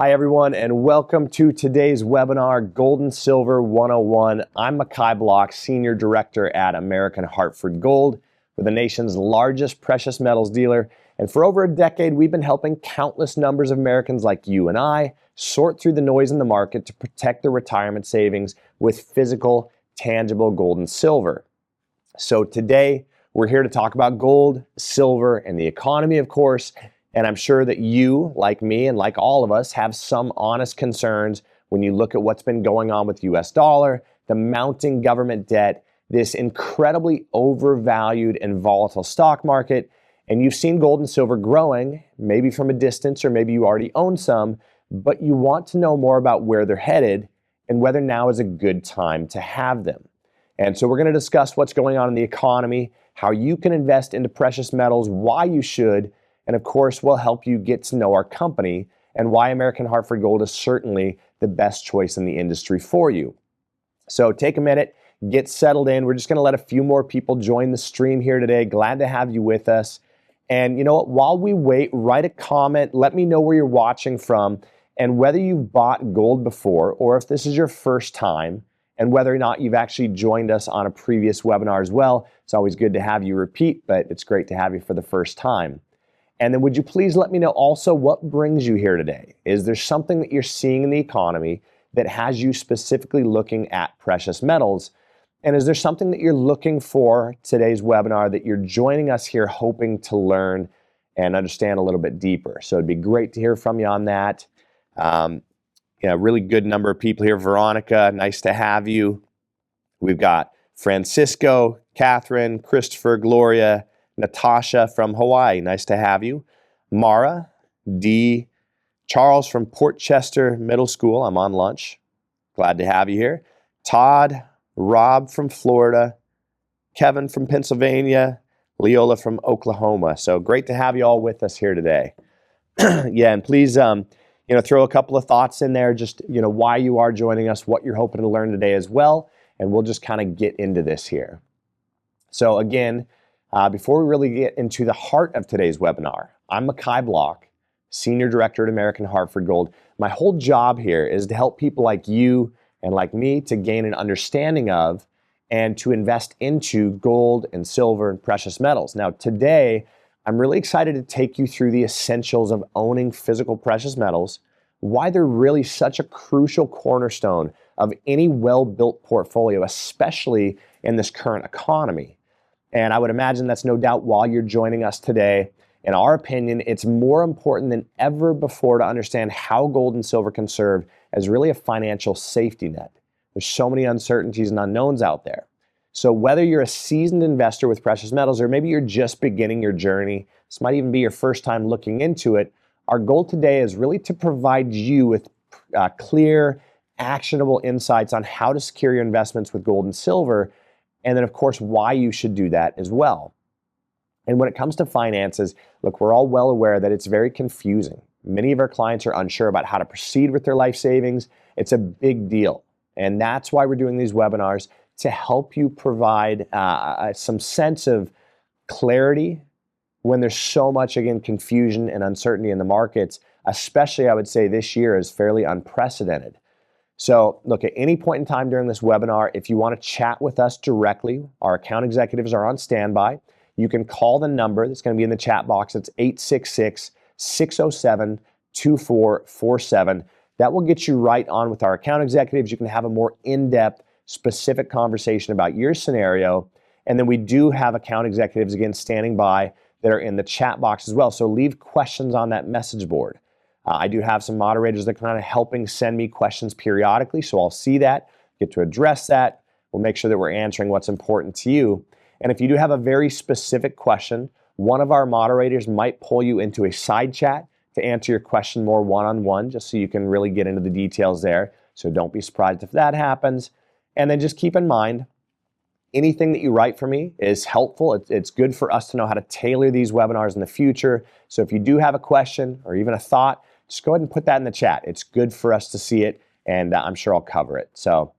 Hi, everyone, and welcome to today's webinar, Gold and Silver 101. I'm Machi Block, Senior Director at American Hartford Gold. We're the nation's largest precious metals dealer, and for over a decade, we've been helping countless numbers of Americans like you and I sort through the noise in the market to protect their retirement savings with physical, tangible gold and silver. So today, we're here to talk about gold, silver, and the economy, of course. And I'm sure that you, like me and like all of us, have some honest concerns when you look at what's been going on with US dollar, the mounting government debt, this incredibly overvalued and volatile stock market. And you've seen gold and silver growing, maybe from a distance or maybe you already own some, but you want to know more about where they're headed and whether now is a good time to have them. And so we're going to discuss what's going on in the economy, how you can invest into precious metals, why you should, and of course, we'll help you get to know our company and why American Hartford Gold is certainly the best choice in the industry for you. So take a minute, get settled in. We're just going to let a few more people join the stream here today. Glad to have you with us. And you know what? While we wait, write a comment. Let me know where you're watching from and whether you've bought gold before or if this is your first time and whether or not you've actually joined us on a previous webinar as well. It's always good to have you repeat, but it's great to have you for the first time. And then would you please let me know also what brings you here today? Is there something that you're seeing in the economy that has you specifically looking at precious metals? And is there something that you're looking for today's webinar that you're joining us here hoping to learn and understand a little bit deeper? So it'd be great to hear from you on that. Really good number of people here. Veronica, nice to have you. We've got Francisco, Catherine, Christopher, Gloria, Natasha from Hawaii, nice to have you. Mara, D, Charles from Port Chester Middle School, I'm on lunch. Glad to have you here. Todd, Rob from Florida, Kevin from Pennsylvania, Leola from Oklahoma. So great to have you all with us here today. Yeah, and please, throw a couple of thoughts in there, just, why you are joining us, what you're hoping to learn today as well, and we'll just kind of get into this here. So again, before we really get into the heart of today's webinar, I'm Machi Block, Senior Director at American Hartford Gold. My whole job here is to help people like you and like me to gain an understanding of and to invest into gold and silver and precious metals. Now today, I'm really excited to take you through the essentials of owning physical precious metals, why they're really such a crucial cornerstone of any well-built portfolio, especially in this current economy. And I would imagine that's no doubt why you're joining us today. In our opinion, it's more important than ever before to understand how gold and silver can serve as really a financial safety net. There's so many uncertainties and unknowns out there. So whether you're a seasoned investor with precious metals or maybe you're just beginning your journey, this might even be your first time looking into it, our goal today is really to provide you with clear, actionable insights on how to secure your investments with gold and silver, and then, of course, why you should do that as well. And when it comes to finances, look, we're all well aware that it's very confusing. Many of our clients are unsure about how to proceed with their life savings. It's a big deal. And that's why we're doing these webinars, to help you provide some sense of clarity when there's so much, again, confusion and uncertainty in the markets, especially, I would say, this year is fairly unprecedented. So look, at any point in time during this webinar, if you want to chat with us directly, our account executives are on standby. You can call the number that's going to be in the chat box. It's 866-607-2447. That will get you right on with our account executives. You can have a more in-depth, specific conversation about your scenario. And then we do have account executives, again, standing by that are in the chat box as well. So leave questions on that message board. I do have some moderators that are kind of helping send me questions periodically, so I'll see that, get to address that. We'll make sure that we're answering what's important to you. And if you do have a very specific question, one of our moderators might pull you into a side chat to answer your question more one-on-one, just so you can really get into the details there. So don't be surprised if that happens. And then just keep in mind, anything that you write for me is helpful. It's good for us to know how to tailor these webinars in the future. So if you do have a question or even a thought, just go ahead and put that in the chat. It's good for us to see it, and I'm sure I'll cover it. So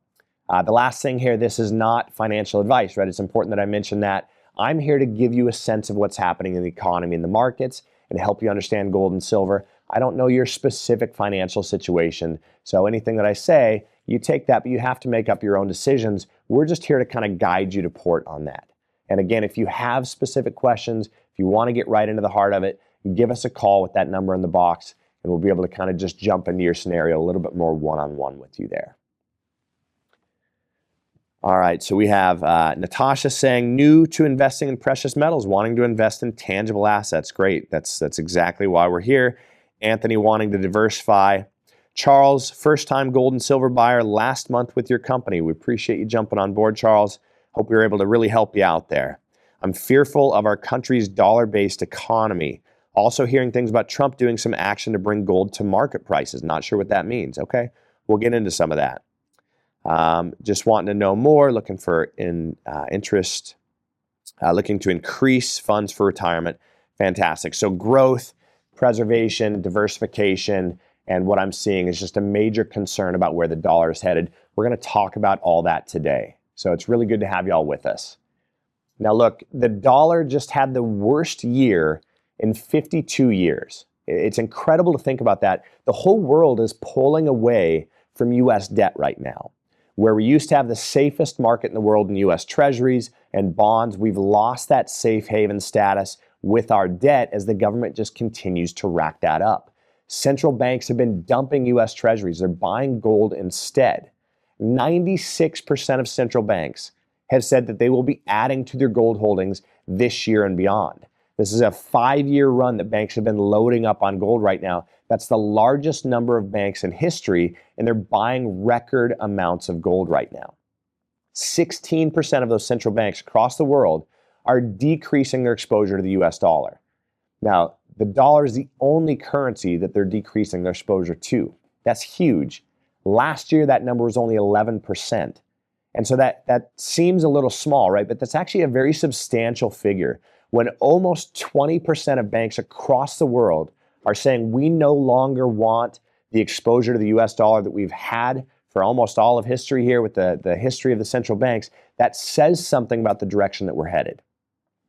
the last thing here, this is not financial advice, right? It's important that I mention that. I'm here to give you a sense of what's happening in the economy and the markets and help you understand gold and silver. I don't know your specific financial situation. So anything that I say, you take that, but you have to make up your own decisions. We're just here to kind of guide you to port on that. And again, if you have specific questions, if you want to get right into the heart of it, give us a call with that number in the box, and we'll be able to kind of just jump into your scenario a little bit more one-on-one with you there. All right, so we have Natasha saying, new to investing in precious metals, wanting to invest in tangible assets. Great, that's exactly why we're here. Anthony wanting to diversify. Charles, first-time gold and silver buyer last month with your company. We appreciate you jumping on board, Charles. Hope we were able to really help you out there. I'm fearful of our country's dollar-based economy. Also hearing things about Trump doing some action to bring gold to market prices. Not sure what that means. Okay, we'll get into some of that. Just wanting to know more, looking for interest, looking to increase funds for retirement. Fantastic. So growth, preservation, diversification, and what I'm seeing is just a major concern about where the dollar is headed. We're going to talk about all that today. So it's really good to have y'all with us. Now look, the dollar just had the worst year in 52 years. It's incredible to think about that. The whole world is pulling away from U.S. debt right now. Where we used to have the safest market in the world in U.S. treasuries and bonds, we've lost that safe haven status with our debt as the government just continues to rack that up. Central banks have been dumping U.S. treasuries. They're buying gold instead. 96% of central banks have said that they will be adding to their gold holdings this year and beyond. This is a 5-year run that banks have been loading up on gold right now. That's the largest number of banks in history, and they're buying record amounts of gold right now. 16% of those central banks across the world are decreasing their exposure to the US dollar. Now, the dollar is the only currency that they're decreasing their exposure to. That's huge. Last year, that number was only 11%. And so that seems a little small, right? But that's actually a very substantial figure when almost 20% of banks across the world are saying we no longer want the exposure to the US dollar that we've had for almost all of history here with the history of the central banks. That says something about the direction that we're headed.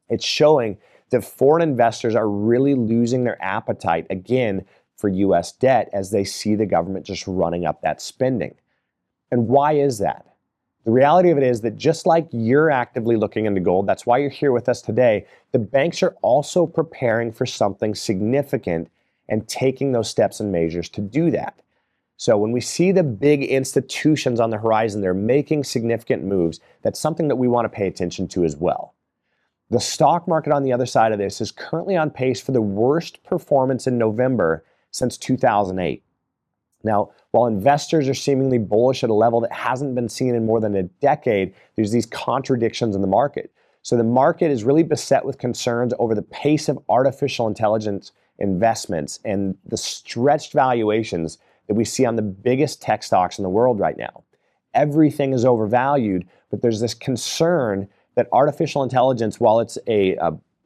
It's showing that foreign investors are really losing their appetite again for US debt as they see the government just running up that spending. And why is that? The reality of it is that just like you're actively looking into gold, that's why you're here with us today, the banks are also preparing for something significant and taking those steps and measures to do that. So when we see the big institutions on the horizon, they're making significant moves. That's something that we want to pay attention to as well. The stock market on the other side of this is currently on pace for the worst performance in November since 2008. Now, while investors are seemingly bullish at a level that hasn't been seen in more than a decade, there's these contradictions in the market. So the market is really beset with concerns over the pace of artificial intelligence investments and the stretched valuations that we see on the biggest tech stocks in the world right now. Everything is overvalued, but there's this concern that artificial intelligence, while it's a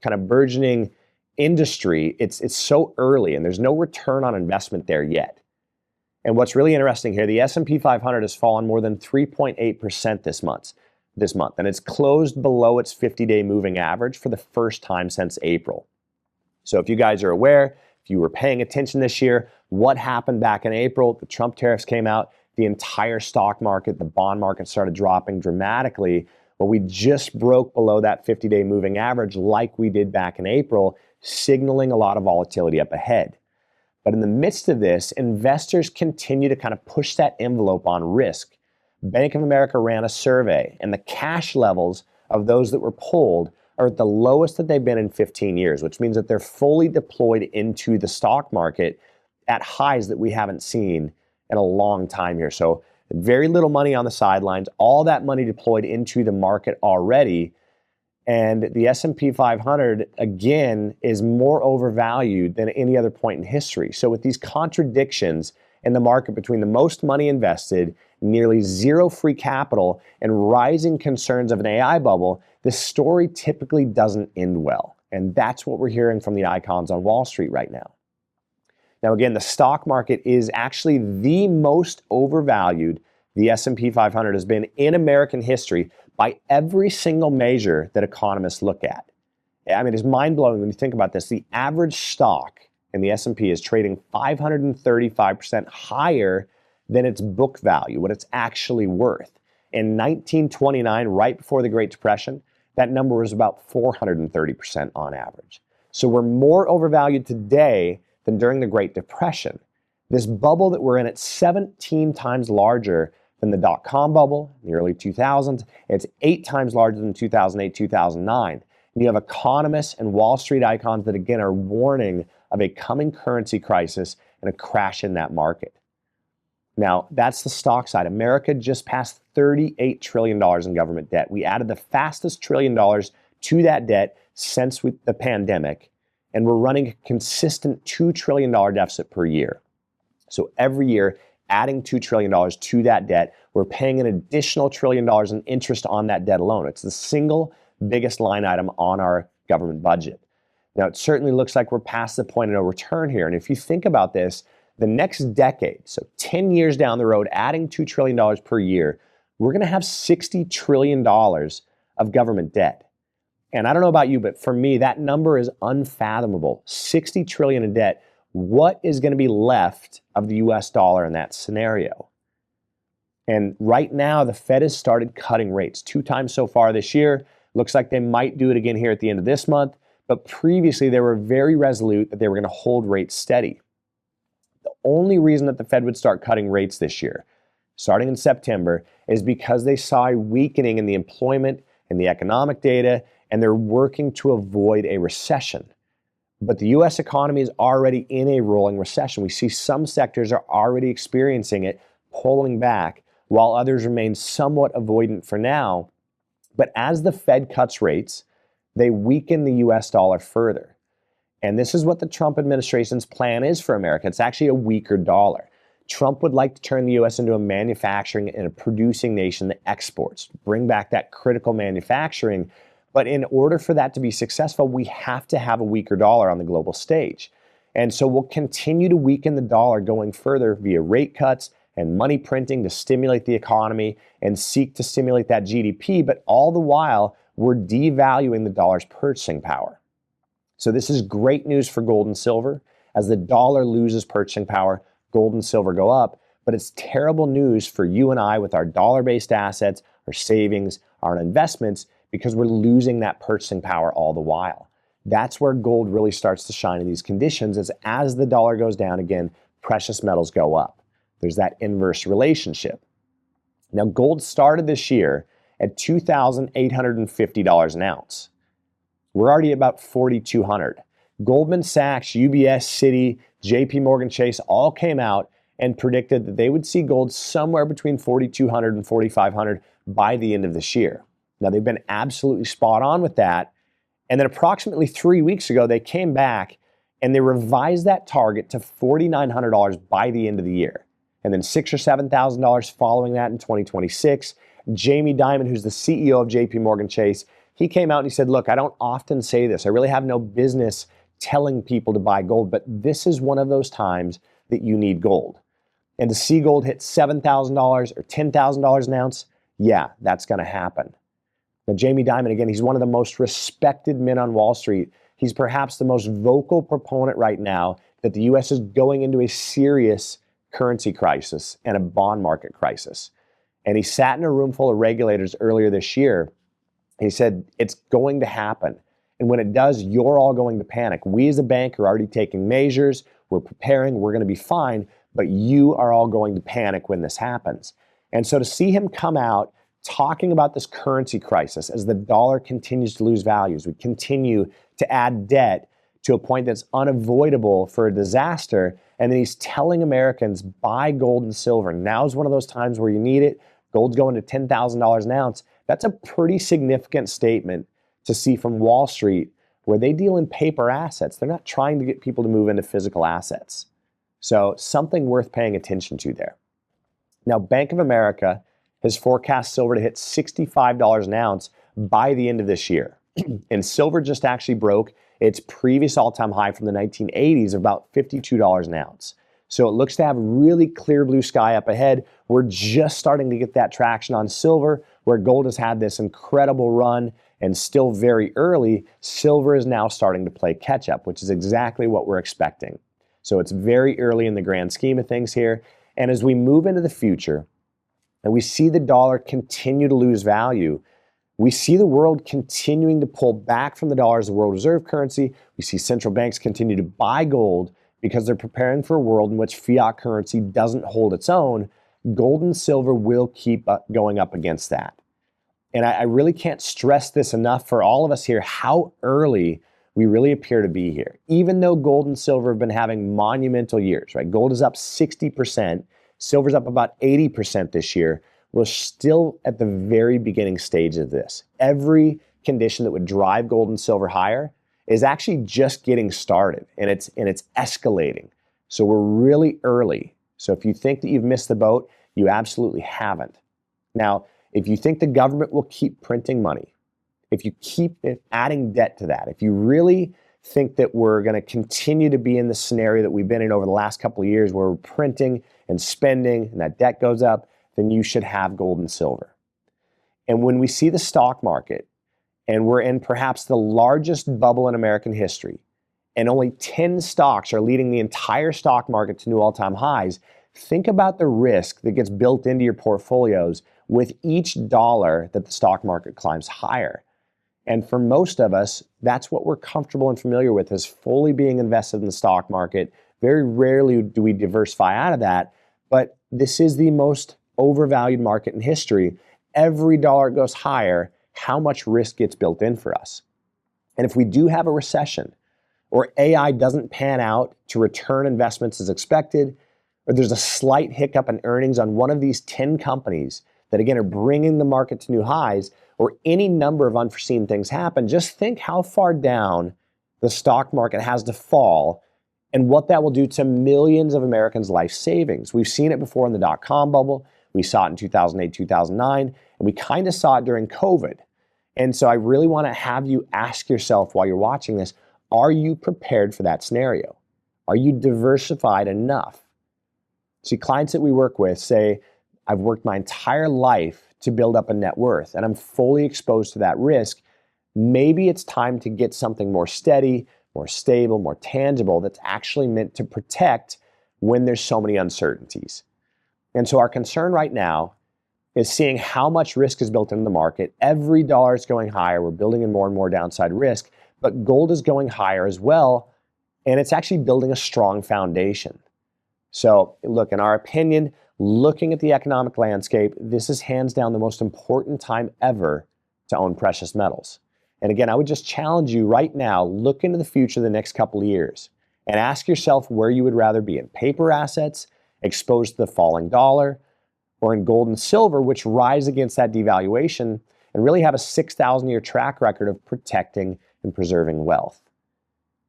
kind of burgeoning industry, it's so early and there's no return on investment there yet. And what's really interesting here, the S&P 500 has fallen more than 3.8% this month, and it's closed below its 50-day moving average for the first time since April. So if you guys are aware, if you were paying attention this year, what happened back in April? The Trump tariffs came out, the entire stock market, the bond market started dropping dramatically. Well, we just broke below that 50-day moving average like we did back in April, signaling a lot of volatility up ahead. But in the midst of this, investors continue to kind of push that envelope on risk. Bank of America ran a survey, and the cash levels of those that were pulled are at the lowest that they've been in 15 years, which means that they're fully deployed into the stock market at highs that we haven't seen in a long time here. So very little money on the sidelines, all that money deployed into the market already. And the S&P 500, again, is more overvalued than any other point in history. So with these contradictions in the market between the most money invested, nearly zero free capital, and rising concerns of an AI bubble, the story typically doesn't end well. And that's what we're hearing from the icons on Wall Street right now. Now, again, the stock market is actually the most overvalued the S&P 500 has been in American history by every single measure that economists look at. I mean, it's mind-blowing when you think about this. The average stock and the S&P is trading 535% higher than its book value, what it's actually worth. In 1929, right before the Great Depression, that number was about 430% on average. So we're more overvalued today than during the Great Depression. This bubble that we're in, it's 17 times larger than the dot-com bubble in the early 2000s. It's 8 times larger than 2008, 2009. And you have economists and Wall Street icons that, again, are warning of a coming currency crisis and a crash in that market. Now, that's the stock side. America just passed $38 trillion in government debt. We added the fastest $1 trillion to that debt since the pandemic, and we're running a consistent $2 trillion deficit per year. So every year, adding $2 trillion to that debt, we're paying an additional $1 trillion in interest on that debt alone. It's the single biggest line item on our government budget. Now, it certainly looks like we're past the point of no return here. And if you think about this, the next decade, so 10 years down the road, adding $2 trillion per year, we're going to have $60 trillion of government debt. And I don't know about you, but for me, that number is unfathomable. $60 trillion in debt. What is going to be left of the US dollar in that scenario? And right now, the Fed has started cutting rates 2 times so far this year. Looks like they might do it again here at the end of this month. But previously, they were very resolute that they were going to hold rates steady. The only reason that the Fed would start cutting rates this year, starting in September, is because they saw a weakening in the employment and the economic data, and they're working to avoid a recession. But the U.S. economy is already in a rolling recession. We see some sectors are already experiencing it, pulling back, while others remain somewhat avoidant for now. But as the Fed cuts rates, they weaken the U.S. dollar further. And this is what the Trump administration's plan is for America. It's actually a weaker dollar. Trump would like to turn the U.S. into a manufacturing and a producing nation that exports, bring back that critical manufacturing. But in order for that to be successful, we have to have a weaker dollar on the global stage. And so we'll continue to weaken the dollar going further via rate cuts and money printing to stimulate the economy and seek to stimulate that GDP. But all the while, we're devaluing the dollar's purchasing power. So this is great news for gold and silver. As the dollar loses purchasing power, gold and silver go up. But it's terrible news for you and I with our dollar-based assets, our savings, our investments, because we're losing that purchasing power all the while. That's where gold really starts to shine in these conditions, is as the dollar goes down again, precious metals go up. There's that inverse relationship. Now, gold started this year at $2,850 an ounce. We're already at about $4,200. Goldman Sachs, UBS, Citi, JP Morgan Chase all came out and predicted that they would see gold somewhere between $4,200 and $4,500 by the end of this year. Now, they've been absolutely spot on with that. And then approximately 3 weeks ago, they came back and they revised that target to $4,900 by the end of the year. And then $6,000 or $7,000 following that in 2026. Jamie Dimon, who's the CEO of JP Morgan Chase, he came out and he said, look, I don't often say this. I really have no business telling people to buy gold, but this is one of those times that you need gold. And to see gold hit $7,000 or $10,000 an ounce, yeah, that's going to happen. Now, Jamie Dimon, again, he's one of the most respected men on Wall Street. He's perhaps the most vocal proponent right now that the U.S. is going into a serious currency crisis and a bond market crisis. And he sat in a room full of regulators earlier this year. He said, it's going to happen. And when it does, you're all going to panic. We as a bank are already taking measures. We're preparing. We're going to be fine. But you are all going to panic when this happens. And so to see him come out talking about this currency crisis as the dollar continues to lose values, we continue to add debt to a point that's unavoidable for a disaster. And then he's telling Americans, buy gold and silver. Now's one of those times where you need it. Gold's going to $10,000 an ounce. That's a pretty significant statement to see from Wall Street, where they deal in paper assets. They're not trying to get people to move into physical assets. So something worth paying attention to there. Now, Bank of America has forecast silver to hit $65 an ounce by the end of this year. And silver just actually broke its previous all-time high from the 1980s of about $52 an ounce. So it looks to have really clear blue sky up ahead. We're just starting to get that traction on silver, where gold has had this incredible run. and still very early, silver is now starting to play catch up, which is exactly what we're expecting. So it's very early in the grand scheme of things here. And as we move into the future and we see the dollar continue to lose value, we see the world continuing to pull back from the dollar as the world reserve currency. We see central banks continue to buy gold because they're preparing for a world in which fiat currency doesn't hold its own. Gold and silver will keep going up against that. And I really can't stress this enough for all of us here, how early we really appear to be here. Even though gold and silver have been having monumental years, right? Gold is up 60%, silver's up about 80% this year. We're still at the very beginning stage of this. Every condition that would drive gold and silver higher is actually just getting started, and it's escalating. So we're really early. So if you think that you've missed the boat, you absolutely haven't. Now, if you think the government will keep printing money, if you keep adding debt to that, if you really think that we're going to continue to be in the scenario that we've been in over the last couple of years where we're printing and spending and that debt goes up, then you should have gold and silver. And when we see the stock market, and we're in perhaps the largest bubble in American history, and only 10 stocks are leading the entire stock market to new all-time highs, think about the risk that gets built into your portfolios with each dollar that the stock market climbs higher. And for most of us, that's what we're comfortable and familiar with, is fully being invested in the stock market. Very rarely do we diversify out of that, but this is the most overvalued market in history. Every dollar goes higher, how much risk gets built in for us. And if we do have a recession, or AI doesn't pan out to return investments as expected, or there's a slight hiccup in earnings on one of these 10 companies that again are bringing the market to new highs, or any number of unforeseen things happen, just think how far down the stock market has to fall and what that will do to millions of Americans' life savings. We've seen it before in the dot-com bubble. We saw it in 2008, 2009, and we kind of saw it during COVID. And so I really want to have you ask yourself while you're watching this, are you prepared for that scenario? Are you diversified enough? See, clients that we work with say, I've worked my entire life to build up a net worth, and I'm fully exposed to that risk. Maybe it's time to get something more steady, more stable, more tangible that's actually meant to protect when there's so many uncertainties. And so our concern right now is seeing how much risk is built into the market. Every dollar is going higher. We're building in more and more downside risk, but gold is going higher as well, and it's actually building a strong foundation. So look, in our opinion, looking at the economic landscape, this is hands down the most important time ever to own precious metals. And again, I would just challenge you right now, look into the future the next couple of years and ask yourself where you would rather be, in paper assets, exposed to the falling dollar, or in gold and silver, which rise against that devaluation and really have a 6,000-year track record of protecting and preserving wealth.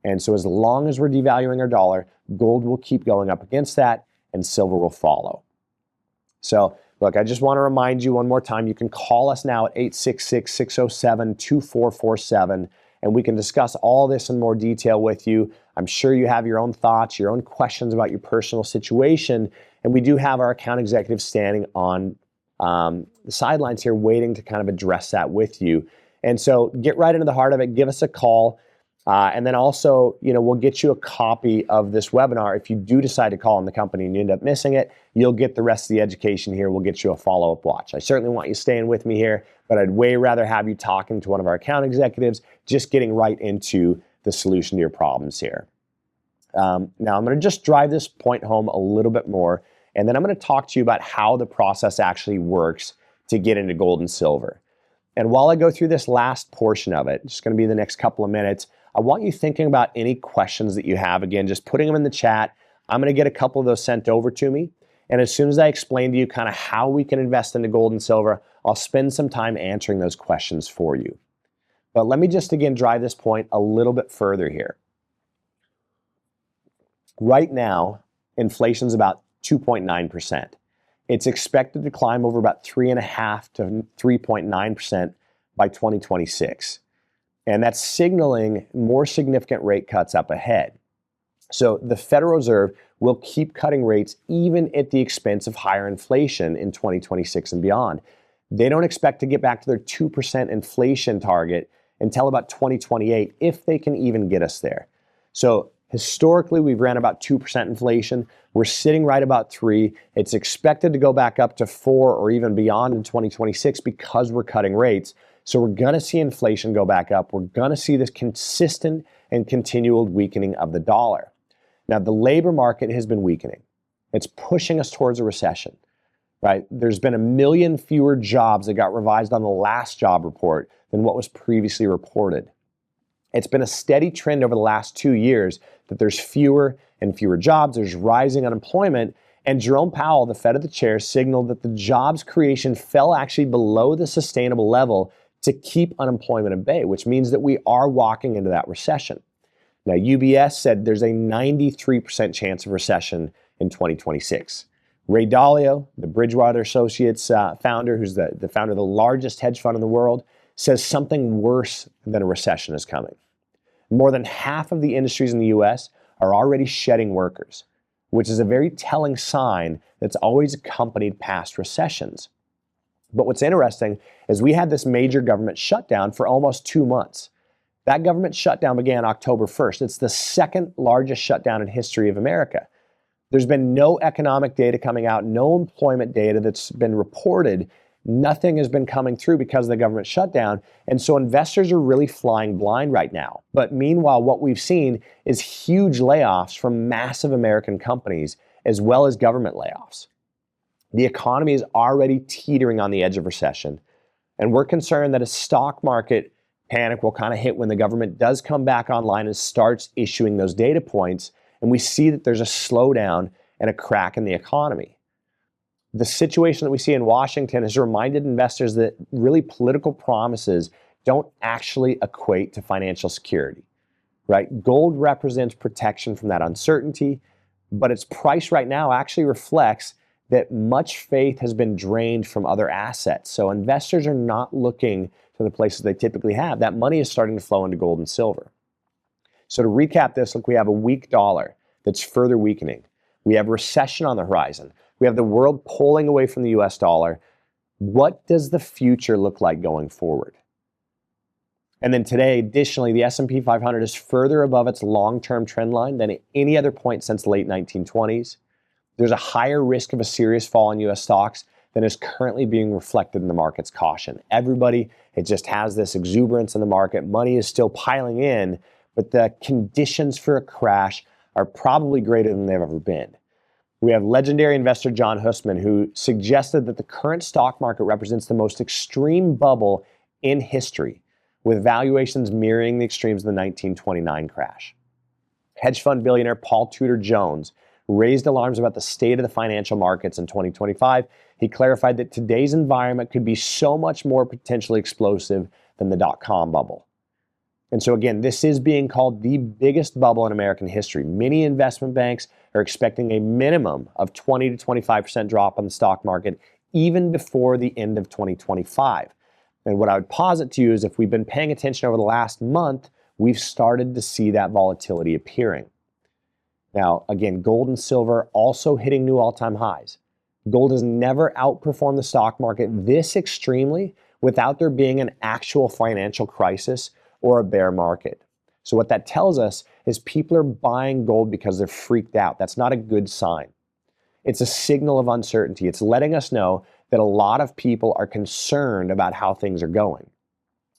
And so as long as we're devaluing our dollar, gold will keep going up against that and silver will follow. So look, I just want to remind you one more time, you can call us now at 866-607-2447, and we can discuss all this in more detail with you. I'm sure you have your own thoughts, your own questions about your personal situation, and we do have our account executives standing on the sidelines here waiting to kind of address that with you. And so get right into the heart of it, give us a call. And then also, we'll get you a copy of this webinar. If you do decide to call on the company and you end up missing it, you'll get the rest of the education here. We'll get you a follow-up watch. I certainly want you staying with me here, but I'd way rather have you talking to one of our account executives, just getting right into the solution to your problems here. Now, I'm going to just drive this point home a little bit more, and then I'm going to talk to you about how the process actually works to get into gold and silver. And while I go through this last portion of it, it's going to be the next couple of minutes, I want you thinking about any questions that you have. Again, just putting them in the chat. I'm going to get a couple of those sent over to me. And as soon as I explain to you kind of how we can invest into gold and silver, I'll spend some time answering those questions for you. But let me just again drive this point a little bit further here. Right now, inflation's about 2.9%. It's expected to climb over about 3.5% to 3.9% by 2026. And that's signaling more significant rate cuts up ahead. So the Federal Reserve will keep cutting rates even at the expense of higher inflation in 2026 and beyond. They don't expect to get back to their 2% inflation target until about 2028, if they can even get us there. So historically, we've ran about 2% inflation. We're sitting right about 3. It's expected to go back up to 4 or even beyond in 2026 because we're cutting rates. So we're going to see inflation go back up. We're going to see this consistent and continual weakening of the dollar. Now, the labor market has been weakening. It's pushing us towards a recession, right? There's been 1 million fewer jobs that got revised on the last job report than what was previously reported. It's been a steady trend over the last 2 years that there's fewer and fewer jobs, there's rising unemployment, and Jerome Powell, the Fed at the chair, signaled that the jobs creation fell actually below the sustainable level to keep unemployment at bay, which means that we are walking into that recession. Now, UBS said there's a 93% chance of recession in 2026. Ray Dalio, the Bridgewater Associates founder, who's the founder of the largest hedge fund in the world, says something worse than a recession is coming. More than half of the industries in the US are already shedding workers, which is a very telling sign that's always accompanied past recessions. But what's interesting is we had this major government shutdown for almost 2 months. That government shutdown began October 1st. It's the second largest shutdown in history of America. There's been no economic data coming out, no employment data that's been reported. Nothing has been coming through because of the government shutdown. And so investors are really flying blind right now. But meanwhile, what we've seen is huge layoffs from massive American companies, as well as government layoffs. The economy is already teetering on the edge of recession. And we're concerned that a stock market panic will kind of hit when the government does come back online and starts issuing those data points. And we see that there's a slowdown and a crack in the economy. The situation that we see in Washington has reminded investors that really political promises don't actually equate to financial security, right? Gold represents protection from that uncertainty, but its price right now actually reflects that much faith has been drained from other assets. So investors are not looking to the places they typically have. That money is starting to flow into gold and silver. So to recap this, look, we have a weak dollar that's further weakening. We have recession on the horizon. We have the world pulling away from the US dollar. What does the future look like going forward? And then today, additionally, the S&P 500 is further above its long-term trend line than at any other point since the late 1920s. There's a higher risk of a serious fall in US stocks than is currently being reflected in the market's caution. Everybody, it just has this exuberance in the market. Money is still piling in, but the conditions for a crash are probably greater than they've ever been. We have legendary investor John Hussman, who suggested that the current stock market represents the most extreme bubble in history, with valuations mirroring the extremes of the 1929 crash. Hedge fund billionaire Paul Tudor Jones raised alarms about the state of the financial markets in 2025. He clarified that today's environment could be so much more potentially explosive than the dot-com bubble. And so again, this is being called the biggest bubble in American history. Many investment banks are expecting a minimum of 20 to 25% drop on the stock market even before the end of 2025. And what I would posit to you is if we've been paying attention over the last month, we've started to see that volatility appearing. Now, again, gold and silver also hitting new all-time highs. Gold has never outperformed the stock market this extremely without there being an actual financial crisis or a bear market. So what that tells us is people are buying gold because they're freaked out. That's not a good sign. It's a signal of uncertainty. It's letting us know that a lot of people are concerned about how things are going.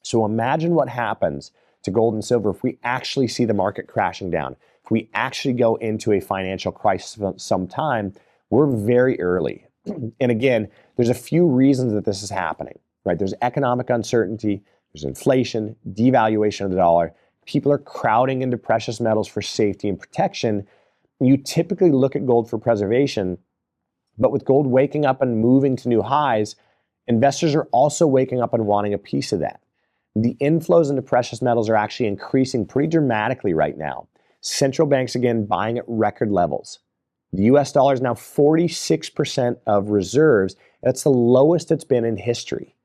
So imagine what happens to gold and silver if we actually see the market crashing down. If we actually go into a financial crisis sometime, we're very early. And again, there's a few reasons that this is happening, right? There's economic uncertainty, there's inflation, devaluation of the dollar. People are crowding into precious metals for safety and protection. You typically look at gold for preservation, but with gold waking up and moving to new highs, investors are also waking up and wanting a piece of that. The inflows into precious metals are actually increasing pretty dramatically right now. Central banks, again, buying at record levels. The US dollar is now 46% of reserves. That's the lowest it's been in history.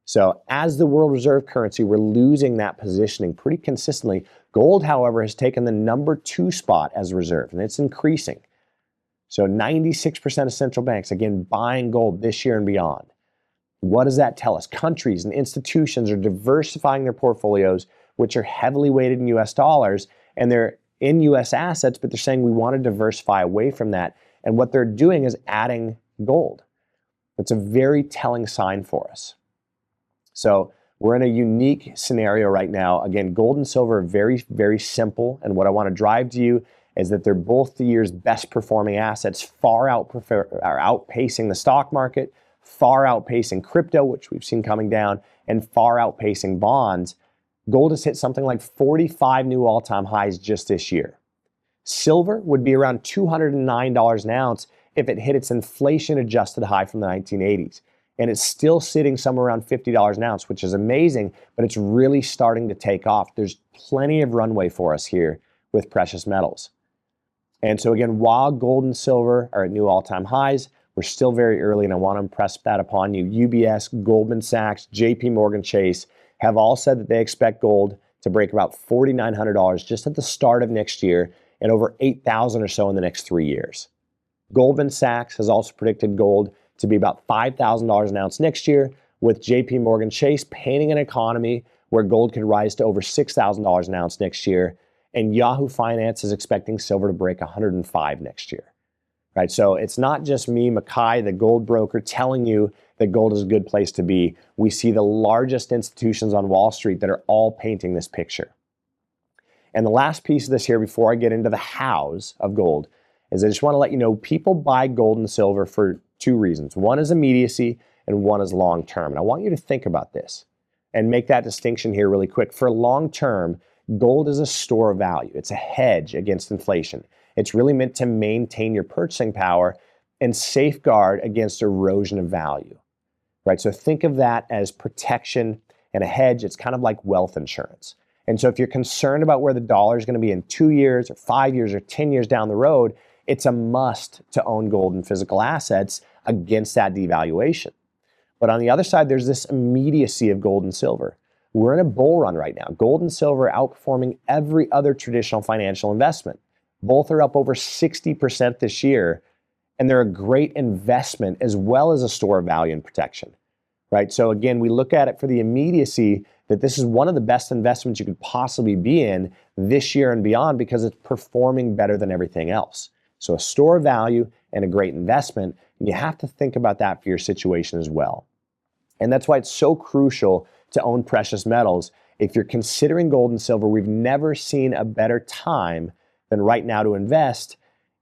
So as the world reserve currency, we're losing that positioning pretty consistently. Gold, however, has taken the number 2 spot as a reserve, and it's increasing. So 96% of central banks, again, buying gold this year and beyond. What does that tell us? Countries and institutions are diversifying their portfolios, which are heavily weighted in US dollars, and they're in US assets, but they're saying we want to diversify away from that. And what they're doing is adding gold. It's a very telling sign for us. So we're in a unique scenario right now. Again, gold and silver are very, very simple. And what I want to drive to you is that they're both the year's best performing assets, far outpacing the stock market, far outpacing crypto, which we've seen coming down, and far outpacing bonds. Gold has hit something like 45 new all-time highs just this year. Silver would be around $209 an ounce if it hit its inflation-adjusted high from the 1980s. And it's still sitting somewhere around $50 an ounce, which is amazing, but it's really starting to take off. There's plenty of runway for us here with precious metals. And so again, while gold and silver are at new all-time highs, we're still very early, and I want to impress that upon you. UBS, Goldman Sachs, JP Morgan Chase have all said that they expect gold to break about $4,900 just at the start of next year and over $8,000 or so in the next 3 years. Goldman Sachs has also predicted gold to be about $5,000 an ounce next year, with JP Morgan Chase painting an economy where gold could rise to over $6,000 an ounce next year, and Yahoo Finance is expecting silver to break $105 next year. Right, so it's not just me, Machi, the gold broker, telling you that gold is a good place to be. We see the largest institutions on Wall Street that are all painting this picture. And the last piece of this here before I get into the hows of gold is I just want to let you know people buy gold and silver for two reasons. One is immediacy and one is long term. And I want you to think about this and make that distinction here really quick. For long term, gold is a store of value. It's a hedge against inflation. It's really meant to maintain your purchasing power and safeguard against erosion of value, right? So think of that as protection and a hedge. It's kind of like wealth insurance. And so if you're concerned about where the dollar is going to be in 2 years or 5 years or 10 years down the road, it's a must to own gold and physical assets against that devaluation. But on the other side, there's this immediacy of gold and silver. We're in a bull run right now. Gold and silver are outperforming every other traditional financial investment. Both are up over 60% this year, and they're a great investment as well as a store of value and protection, right? So again, we look at it for the immediacy that this is one of the best investments you could possibly be in this year and beyond because it's performing better than everything else. So a store of value and a great investment, and you have to think about that for your situation as well. And that's why it's so crucial to own precious metals. If you're considering gold and silver, we've never seen a better time than right now to invest.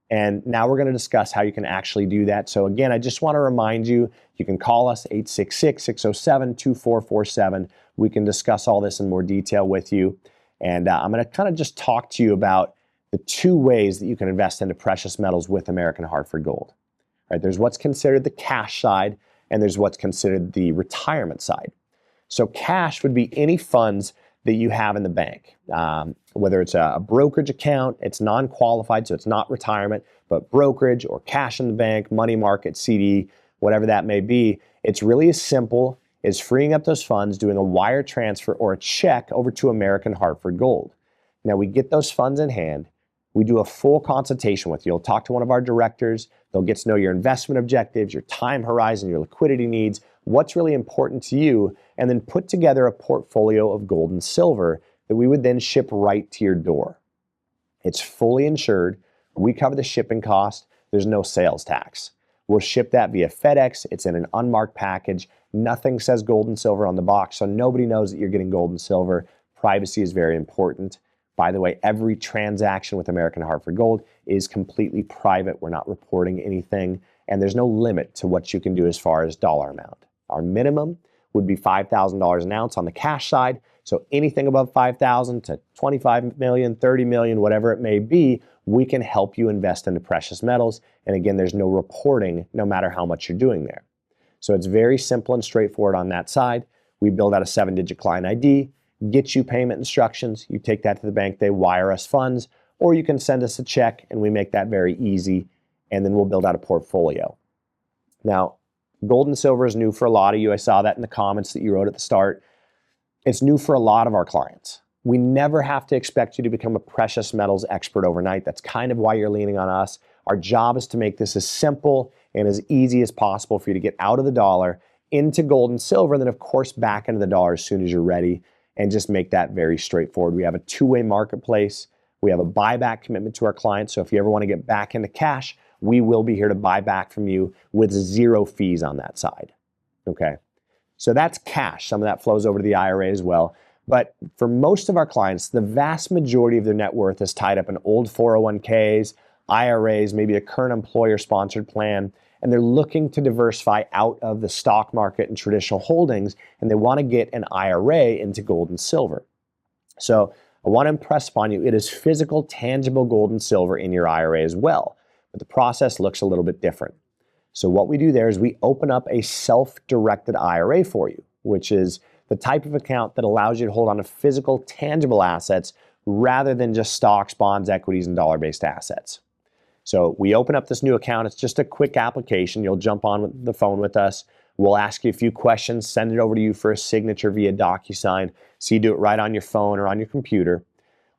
And now we're going to discuss how you can actually do that. So again, I just want to remind you, you can call us 866-607-2447. We can discuss all this in more detail with you. And I'm going to kind of just talk to you about the two ways that you can invest into precious metals with American Hartford Gold. Right? There's what's considered the cash side, and there's what's considered the retirement side. So cash would be any funds that you have in the bank, whether it's a brokerage account, it's non-qualified, so it's not retirement, but brokerage or cash in the bank, money market, CD, whatever that may be. It's really as simple as freeing up those funds, doing a wire transfer or a check over to American Hartford Gold. Now we get those funds in hand, we do a full consultation with you. You'll talk to one of our directors, they'll get to know your investment objectives, your time horizon, your liquidity needs, what's really important to you, and then put together a portfolio of gold and silver that we would then ship right to your door. It's fully insured. We cover the shipping cost. There's no sales tax. We'll ship that via FedEx. It's in an unmarked package. Nothing says gold and silver on the box, so nobody knows that you're getting gold and silver. Privacy is very important. By the way, every transaction with American Hartford Gold is completely private. We're not reporting anything, and there's no limit to what you can do as far as dollar amount. Our minimum would be $5,000 an ounce on the cash side. So anything above $5,000 to $25 million, $30 million, whatever it may be, we can help you invest into precious metals. And again, there's no reporting no matter how much you're doing there. So it's very simple and straightforward on that side. We build out a 7-digit client ID, get you payment instructions. You take that to the bank, they wire us funds, or you can send us a check and we make that very easy. And then we'll build out a portfolio. Now, gold and silver is new for a lot of you. I saw that in the comments that you wrote at the start. It's new for a lot of our clients. We never have to expect you to become a precious metals expert overnight. That's kind of why you're leaning on us. Our job is to make this as simple and as easy as possible for you to get out of the dollar into gold and silver, and then of course back into the dollar as soon as you're ready, and just make that very straightforward. We have a two-way marketplace. We have a buyback commitment to our clients. So if you ever want to get back into cash, we will be here to buy back from you with 0 fees on that side. Okay. So that's cash. Some of that flows over to the IRA as well. But for most of our clients, the vast majority of their net worth is tied up in old 401ks, IRAs, maybe a current employer-sponsored plan, and they're looking to diversify out of the stock market and traditional holdings, and they want to get an IRA into gold and silver. So I want to impress upon you, it is physical, tangible gold and silver in your IRA as well, but the process looks a little bit different. So what we do there is we open up a self-directed IRA for you, which is the type of account that allows you to hold on to physical, tangible assets rather than just stocks, bonds, equities, and dollar-based assets. So we open up this new account. It's just a quick application. You'll jump on the phone with us. We'll ask you a few questions, send it over to you for a signature via DocuSign, so you do it right on your phone or on your computer.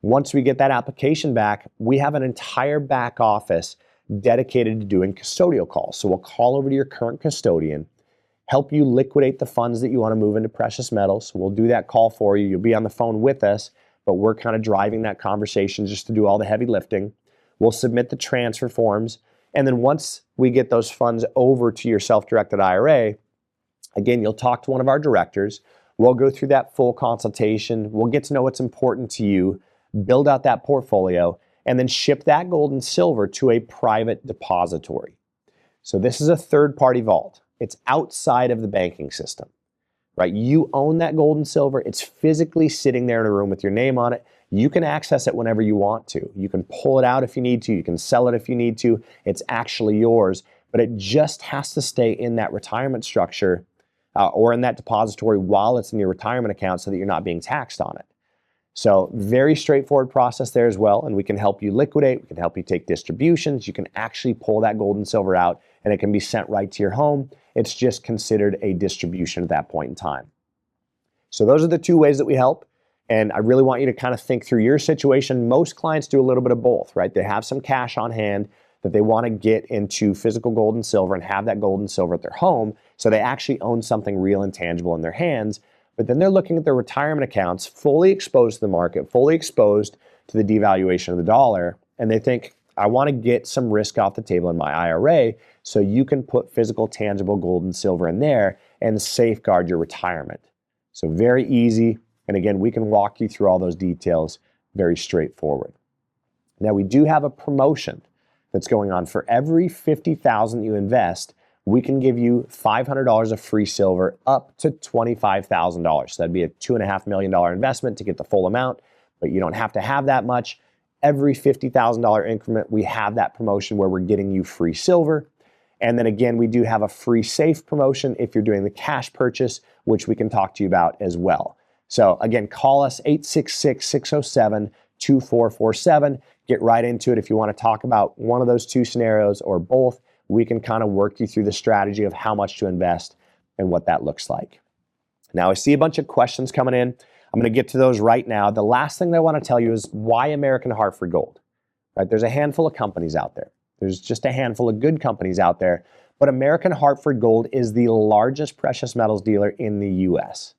Once we get that application back, we have an entire back office dedicated to doing custodial calls. So we'll call over to your current custodian, help you liquidate the funds that you want to move into precious metals. We'll do that call for you. You'll be on the phone with us, but we're kind of driving that conversation just to do all the heavy lifting. We'll submit the transfer forms. And then once we get those funds over to your self-directed IRA, again, you'll talk to one of our directors. We'll go through that full consultation. We'll get to know what's important to you, build out that portfolio, and then ship that gold and silver to a private depository. So this is a third-party vault. It's outside of the banking system, right? You own that gold and silver. It's physically sitting there in a room with your name on it. You can access it whenever you want to. You can pull it out if you need to. You can sell it if you need to. It's actually yours, but it just has to stay in that retirement structure or in that depository while it's in your retirement account so that you're not being taxed on it. So very straightforward process there as well, and we can help you liquidate, we can help you take distributions, you can actually pull that gold and silver out and it can be sent right to your home. It's just considered a distribution at that point in time. So those are the two ways that we help, and I really want you to kind of think through your situation. Most clients do a little bit of both, right? They have some cash on hand that they want to get into physical gold and silver and have that gold and silver at their home, so they actually own something real and tangible in their hands. But then they're looking at their retirement accounts, fully exposed to the market, fully exposed to the devaluation of the dollar, and they think, I want to get some risk off the table in my IRA, so you can put physical, tangible gold and silver in there and safeguard your retirement. So very easy, and again, we can walk you through all those details, very straightforward. Now, we do have a promotion that's going on. For every $50,000 you invest, we can give you $500 of free silver up to $25,000. So that'd be a $2.5 million investment to get the full amount, but you don't have to have that much. Every $50,000 increment, we have that promotion where we're getting you free silver. And then again, we do have a free safe promotion if you're doing the cash purchase, which we can talk to you about as well. So again, call us 866-607-2447. Get right into it. If you want to talk about one of those two scenarios or both, we can kind of work you through the strategy of how much to invest and what that looks like. Now, I see a bunch of questions coming in. I'm going to get to those right now. The last thing that I want to tell you is why American Hartford Gold, right? There's a handful of companies out there. There's just a handful of good companies out there, but American Hartford Gold is the largest precious metals dealer in the U.S.,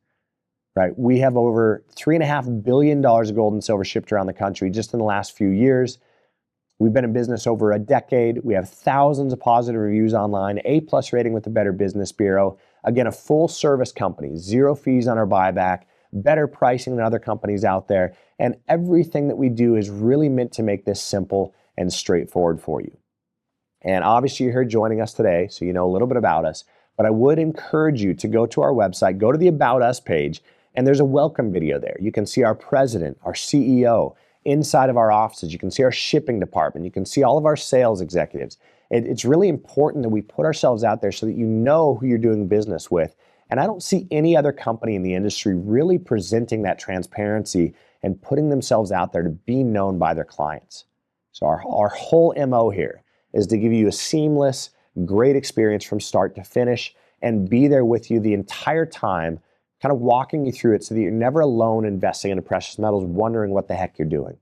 right? We have over $3.5 billion of gold and silver shipped around the country just in the last few years. We've been in business over a decade. We have thousands of positive reviews online, A+ rating with the Better Business Bureau. Again, a full service company, 0 fees on our buyback, better pricing than other companies out there. And everything that we do is really meant to make this simple and straightforward for you. And obviously you're here joining us today, so you know a little bit about us, but I would encourage you to go to our website, go to the About Us page, and there's a welcome video there. You can see our president, our CEO, inside of our offices. You can see our shipping department. You can see all of our sales executives. It's really important that we put ourselves out there so that you know who you're doing business with. And I don't see any other company in the industry really presenting that transparency and putting themselves out there to be known by their clients. So our whole MO here is to give you a seamless, great experience from start to finish and be there with you the entire time, kind of walking you through it so that you're never alone investing into precious metals, wondering what the heck you're doing.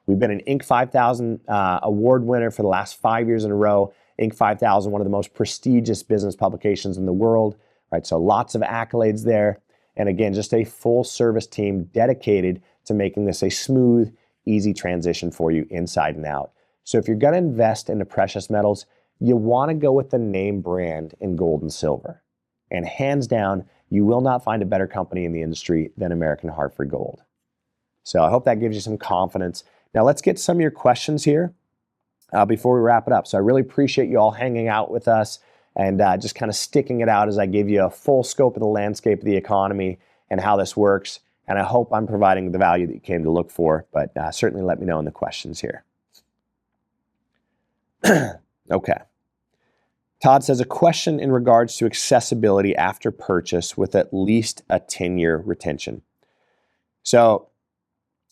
We've been an Inc. 5000 award winner for the last 5 years in a row. Inc. 5000, one of the most prestigious business publications in the world. right? So lots of accolades there. And again, just a full service team dedicated to making this a smooth, easy transition for you inside and out. So if you're going to invest into precious metals, you want to go with the name brand in gold and silver. And hands down, you will not find a better company in the industry than American Hartford Gold. So I hope that gives you some confidence. Now let's get some of your questions here before we wrap it up. So I really appreciate you all hanging out with us and just kind of sticking it out as I give you a full scope of the landscape of the economy and how this works. And I hope I'm providing the value that you came to look for, but certainly let me know in the questions here. Okay. Todd says, a question in regards to accessibility after purchase with at least a 10-year retention. So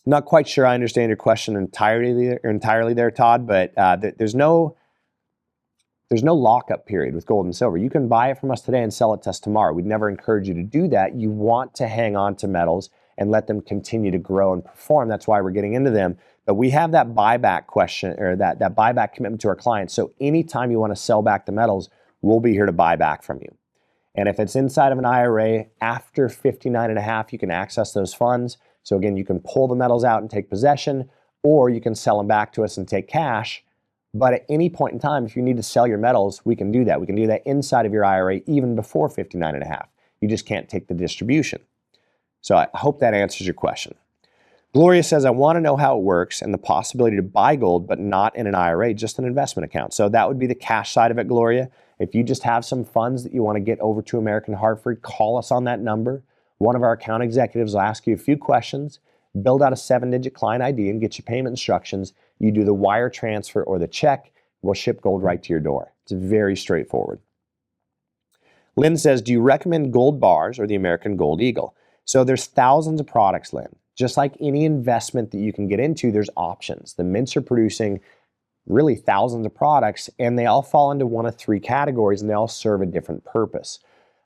not quite sure I understand your question entirely there, Todd, but there's no lockup period with gold and silver. You can buy it from us today and sell it to us tomorrow. We'd never encourage you to do that. You want to hang on to metals and let them continue to grow and perform. That's why we're getting into them. But we have that buyback question, or that buyback commitment to our clients. So anytime you want to sell back the metals, we'll be here to buy back from you. And if it's inside of an IRA after 59.5, you can access those funds. So again, you can pull the metals out and take possession, or you can sell them back to us and take cash. But at any point in time, if you need to sell your metals, we can do that. We can do that inside of your IRA even before 59.5. You just can't take the distribution. So I hope that answers your question. Gloria says, I want to know how it works and the possibility to buy gold, but not in an IRA, just an investment account. So that would be the cash side of it, Gloria. If you just have some funds that you want to get over to American Hartford, call us on that number. One of our account executives will ask you a few questions, build out a 7-digit client ID and get you payment instructions. You do the wire transfer or the check, we'll ship gold right to your door. It's very straightforward. Lynn says, do you recommend gold bars or the American Gold Eagle? So there's thousands of products, Lynn. Just like any investment that you can get into, there's options. The mints are producing really thousands of products, and they all fall into one of 3 categories, and they all serve a different purpose.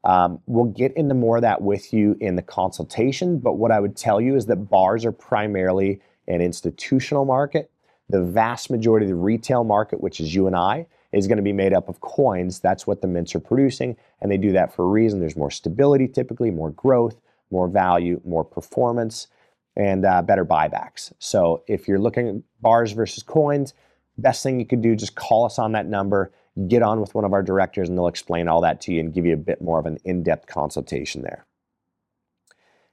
We'll get into more of that with you in the consultation, but what I would tell you is that bars are primarily an institutional market. The vast majority of the retail market, which is you and I, is going to be made up of coins. That's what the mints are producing, and they do that for a reason. There's more stability typically, more growth, more value, more performance, and better buybacks. So if you're looking at bars versus coins, best thing you could do, just call us on that number, get on with one of our directors, and they'll explain all that to you and give you a bit more of an in-depth consultation there.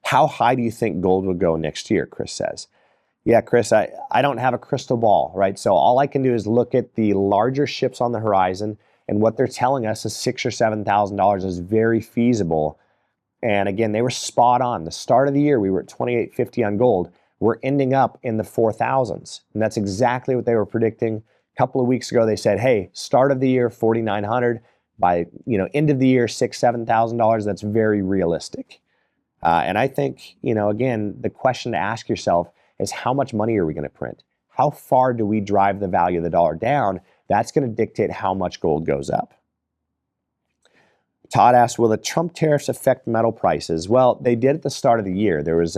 How high do you think gold will go next year, Chris says. Yeah, Chris, I don't have a crystal ball, right? So all I can do is look at the larger ships on the horizon, and what they're telling us is $6,000 or $7,000 is very feasible. And again, they were spot on. The start of the year, we were at $28.50 on gold. We're ending up in the 4,000s. And that's exactly what they were predicting. A couple of weeks ago, they said, hey, start of the year, 4,900. By end of the year, $6,000, $7,000. That's very realistic. And I think, again, the question to ask yourself is how much money are we going to print? How far do we drive the value of the dollar down? That's going to dictate how much gold goes up. Todd asked, will the Trump tariffs affect metal prices? Well, they did at the start of the year. There was,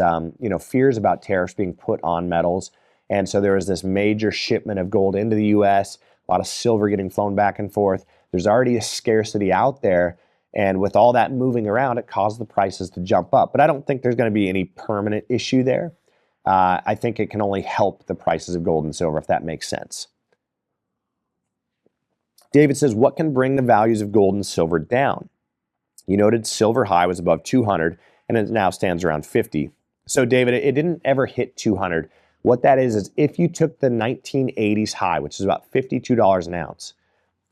fears about tariffs being put on metals. And so there was this major shipment of gold into the U.S., a lot of silver getting flown back and forth. There's already a scarcity out there. And with all that moving around, it caused the prices to jump up. But I don't think there's going to be any permanent issue there. I think it can only help the prices of gold and silver, if that makes sense. David says, what can bring the values of gold and silver down? You noted silver high was above 200, and it now stands around 50. So, David, it didn't ever hit 200. What that is if you took the 1980s high, which is about $52 an ounce,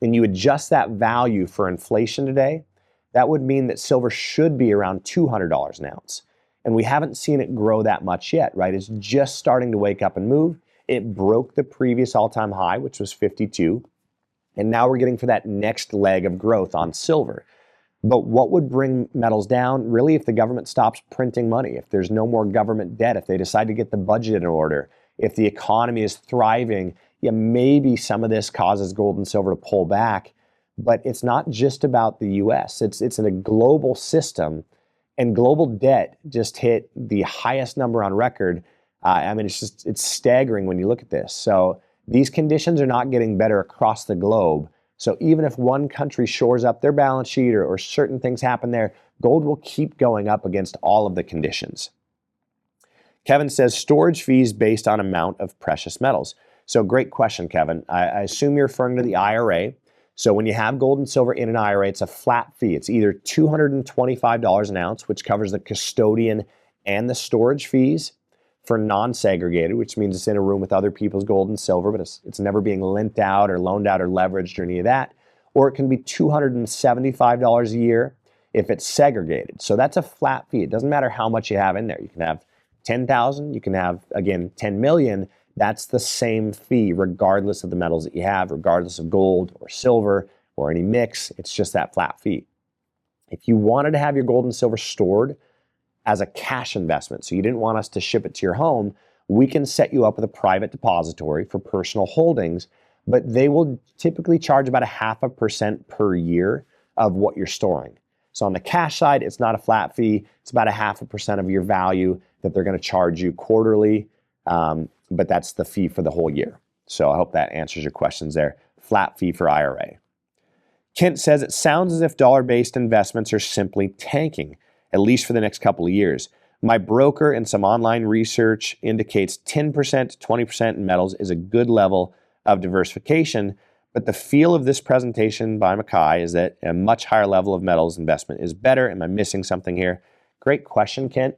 and you adjust that value for inflation today, that would mean that silver should be around $200 an ounce. And we haven't seen it grow that much yet, right? It's just starting to wake up and move. It broke the previous all-time high, which was 52. And now we're getting for that next leg of growth on silver. But what would bring metals down? Really, if the government stops printing money, if there's no more government debt, if they decide to get the budget in order, if the economy is thriving, maybe some of this causes gold and silver to pull back. But it's not just about the U.S. It's in a global system, and global debt just hit the highest number on record. It's staggering when you look at this. So these conditions are not getting better across the globe. So even if one country shores up their balance sheet or certain things happen there, gold will keep going up against all of the conditions. Kevin says storage fees based on amount of precious metals. So great question, Kevin. I assume you're referring to the IRA. So when you have gold and silver in an IRA, it's a flat fee. It's either $225 an ounce, which covers the custodian and the storage fees for non-segregated, which means it's in a room with other people's gold and silver, but it's never being lent out or loaned out or leveraged or any of that. Or it can be $275 a year if it's segregated. So that's a flat fee. It doesn't matter how much you have in there. You can have 10,000, you can have, again, 10 million. That's the same fee regardless of the metals that you have, regardless of gold or silver or any mix. It's just that flat fee. If you wanted to have your gold and silver stored as a cash investment, so you didn't want us to ship it to your home, we can set you up with a private depository for personal holdings, but they will typically charge about 0.5% per year of what you're storing. So on the cash side, it's not a flat fee. It's about 0.5% of your value that they're going to charge you quarterly, but that's the fee for the whole year. So I hope that answers your questions there. Flat fee for IRA. Kent says, it sounds as if dollar-based investments are simply tanking, at least for the next couple of years. My broker and some online research indicates 10% to 20% in metals is a good level of diversification, but the feel of this presentation by Machi is that a much higher level of metals investment is better. Am I missing something here? Great question, Kent.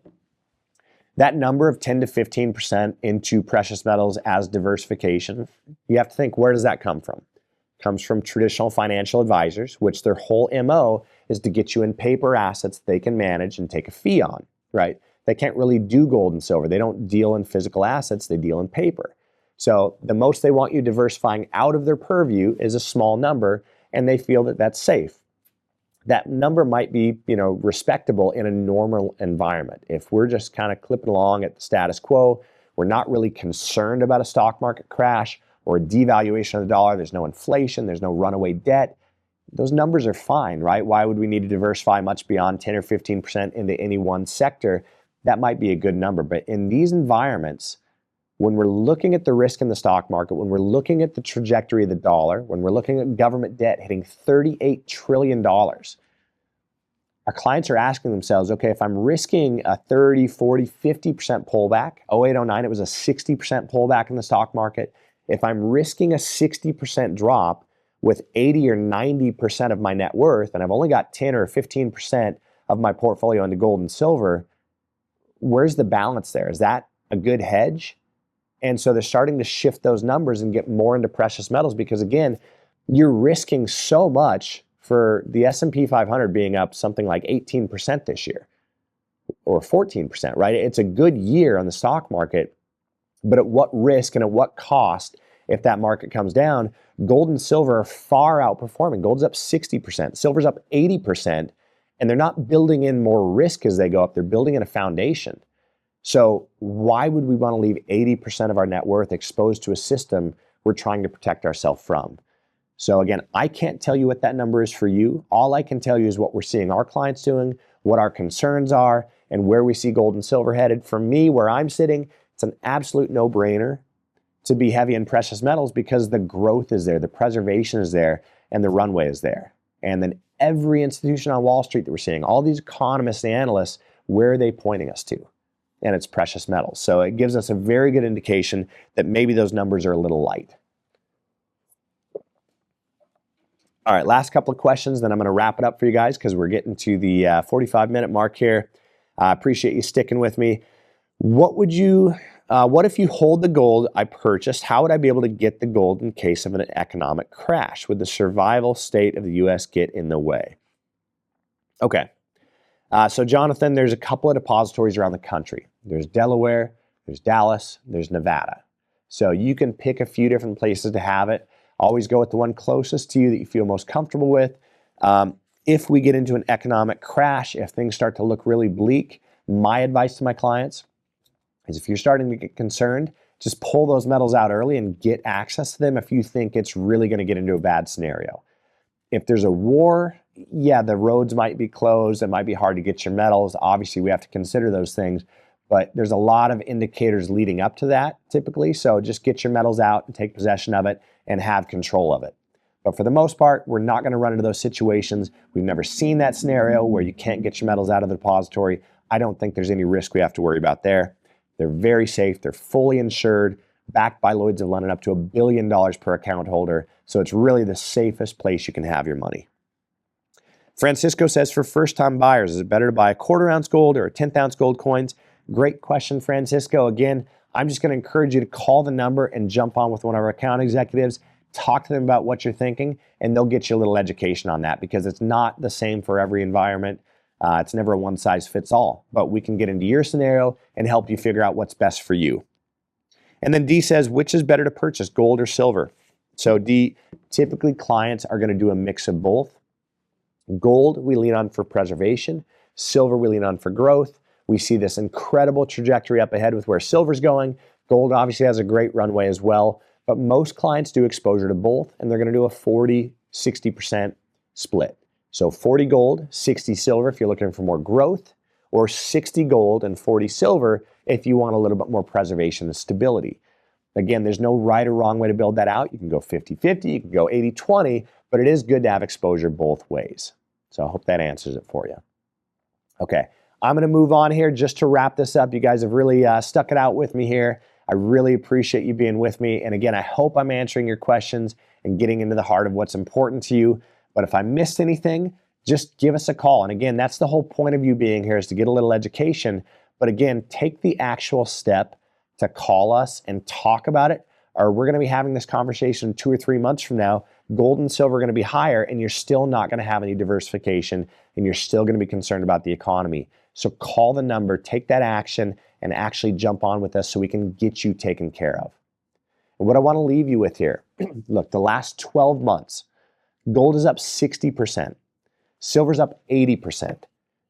That number of 10 to 15% into precious metals as diversification, you have to think, where does that come from? It comes from traditional financial advisors, which their whole MO is to get you in paper assets they can manage and take a fee on, right? They can't really do gold and silver. They don't deal in physical assets, they deal in paper. So the most they want you diversifying out of their purview is a small number, and they feel that that's safe. That number might be, respectable in a normal environment. If we're just kind of clipping along at the status quo, we're not really concerned about a stock market crash or a devaluation of the dollar, there's no inflation, there's no runaway debt, those numbers are fine, right? Why would we need to diversify much beyond 10 or 15% into any one sector? That might be a good number. But in these environments, when we're looking at the risk in the stock market, when we're looking at the trajectory of the dollar, when we're looking at government debt hitting $38 trillion, our clients are asking themselves, okay, if I'm risking a 30, 40, 50% pullback, 08, 09, it was a 60% pullback in the stock market. If I'm risking a 60% drop with 80 or 90% of my net worth, and I've only got 10 or 15% of my portfolio into gold and silver, where's the balance there? Is that a good hedge? And so they're starting to shift those numbers and get more into precious metals because, again, you're risking so much for the S&P 500 being up something like 18% this year or 14%, right? It's a good year on the stock market, but at what risk and at what cost if that market comes down? Gold and silver are far outperforming. Gold's up 60%, silver's up 80%, and they're not building in more risk as they go up. They're building in a foundation. So why would we want to leave 80% of our net worth exposed to a system we're trying to protect ourselves from? So again, I can't tell you what that number is for you. All I can tell you is what we're seeing our clients doing, what our concerns are, and where we see gold and silver headed. For me, where I'm sitting, it's an absolute no-brainer to be heavy in precious metals because the growth is there, the preservation is there, and the runway is there. And then every institution on Wall Street that we're seeing, all these economists and analysts, where are they pointing us to? And it's precious metals. So it gives us a very good indication that maybe those numbers are a little light. All right, last couple of questions, then I'm going to wrap it up for you guys because we're getting to the 45-minute mark here. I appreciate you sticking with me. What if you hold the gold I purchased? How would I be able to get the gold in case of an economic crash? Would the survival state of the U.S. get in the way? Okay. So Jonathan, there's a couple of depositories around the country. There's Delaware, there's Dallas, there's Nevada. So you can pick a few different places to have it. Always go with the one closest to you that you feel most comfortable with. If we get into an economic crash, if things start to look really bleak, my advice to my clients is if you're starting to get concerned, just pull those metals out early and get access to them if you think it's really going to get into a bad scenario. If there's a war, yeah, the roads might be closed. It might be hard to get your metals. Obviously, we have to consider those things, but there's a lot of indicators leading up to that typically. So just get your metals out and take possession of it and have control of it. But for the most part, we're not going to run into those situations. We've never seen that scenario where you can't get your metals out of the depository. I don't think there's any risk we have to worry about there. They're very safe. They're fully insured, backed by Lloyd's of London up to $1 billion per account holder. So it's really the safest place you can have your money. Francisco says, for first-time buyers, is it better to buy a quarter-ounce gold or a 10th-ounce gold coins? Great question, Francisco. Again, I'm just going to encourage you to call the number and jump on with one of our account executives. Talk to them about what you're thinking, and they'll get you a little education on that because it's not the same for every environment. It's never a one-size-fits-all, but we can get into your scenario and help you figure out what's best for you. And then D says, which is better to purchase, gold or silver? So D, typically clients are going to do a mix of both. Gold, we lean on for preservation. Silver, we lean on for growth. We see this incredible trajectory up ahead with where silver's going. Gold obviously has a great runway as well. But most clients do exposure to both, and they're going to do a 40-60% split. So 40 gold, 60 silver if you're looking for more growth, or 60 gold and 40 silver if you want a little bit more preservation and stability. Again, there's no right or wrong way to build that out. You can go 50-50, you can go 80-20, but it is good to have exposure both ways. So I hope that answers it for you. Okay, I'm going to move on here just to wrap this up. You guys have really stuck it out with me here. I really appreciate you being with me. And again, I hope I'm answering your questions and getting into the heart of what's important to you. But if I missed anything, just give us a call. And again, that's the whole point of you being here, is to get a little education. But again, take the actual step to call us and talk about it, or we're going to be having this conversation 2 or 3 months from now. Gold and silver are going to be higher, and you're still not going to have any diversification, and you're still going to be concerned about the economy. So call the number, take that action, and actually jump on with us so we can get you taken care of. And what I want to leave you with here, look, the last 12 months, gold is up 60%, silver's up 80%,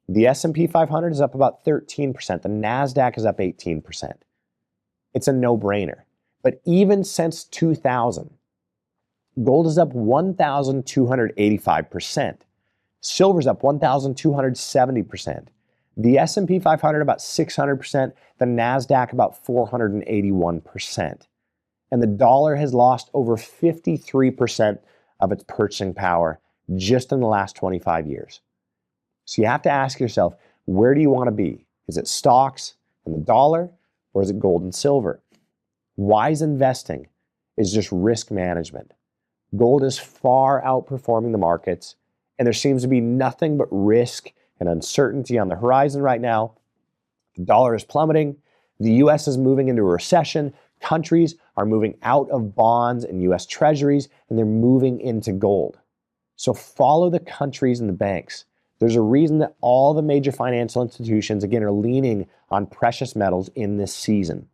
the S&P 500 is up about 13%, the NASDAQ is up 18%. It's a no-brainer. But even since 2000, gold is up 1,285%, silver's up 1,270%. The S&P 500 about 600%, the NASDAQ about 481%. And the dollar has lost over 53% of its purchasing power just in the last 25 years. So you have to ask yourself, where do you want to be? Is it stocks and the dollar, or is it gold and silver? Wise investing is just risk management. Gold is far outperforming the markets, and there seems to be nothing but risk and uncertainty on the horizon right now. The dollar is plummeting. The U.S. is moving into a recession. Countries are moving out of bonds and U.S. treasuries, and they're moving into gold. So follow the countries and the banks. There's a reason that all the major financial institutions, again, are leaning on precious metals in this season.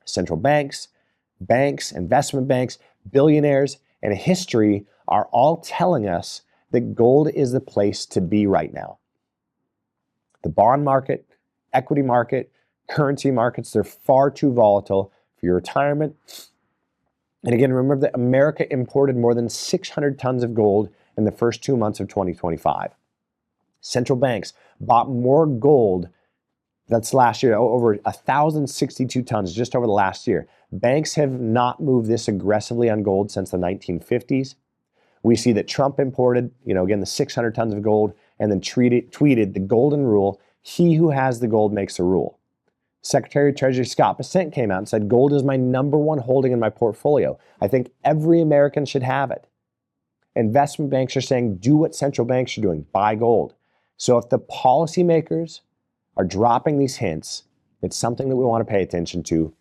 Central banks, investment banks, billionaires, and history are all telling us that gold is the place to be right now. The bond market, equity market, currency markets, they're far too volatile for your retirement. And again, remember that America imported more than 600 tons of gold in the first 2 months of 2025. Central banks bought more gold, that's last year, over 1,062 tons just over the last year. Banks have not moved this aggressively on gold since the 1950s. We see that Trump imported, again, the 600 tons of gold and then tweeted the golden rule, he who has the gold makes the rule. Secretary of Treasury Scott Bessent came out and said, gold is my #1 holding in my portfolio. I think every American should have it. Investment banks are saying, do what central banks are doing, buy gold. So if the policymakers are dropping these hints, it's something that we want to pay attention to.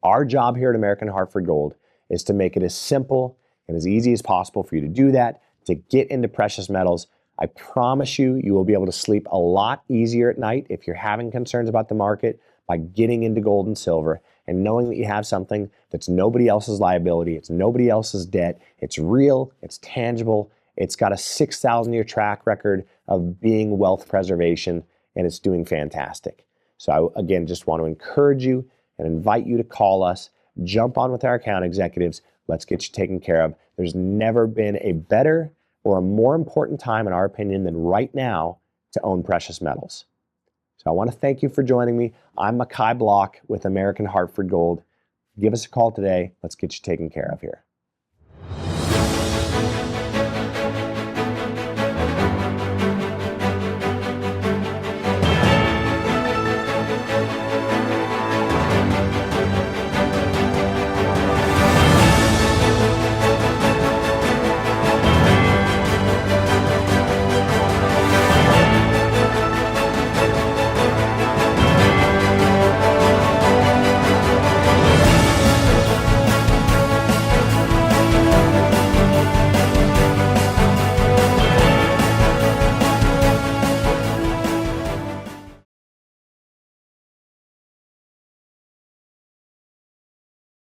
Our job here at American Hartford Gold is to make it as simple and as easy as possible for you to do that, to get into precious metals. I promise you, you will be able to sleep a lot easier at night if you're having concerns about the market by getting into gold and silver and knowing that you have something that's nobody else's liability, it's nobody else's debt, it's real, it's tangible, it's got a 6,000-year track record of being wealth preservation, and it's doing fantastic. So I, again, just want to encourage you and invite you to call us, jump on with our account executives, let's get you taken care of. There's never been a better or a more important time, in our opinion, than right now to own precious metals. So I want to thank you for joining me. I'm Machi with American Hartford Gold. Give us a call today. Let's get you taken care of here.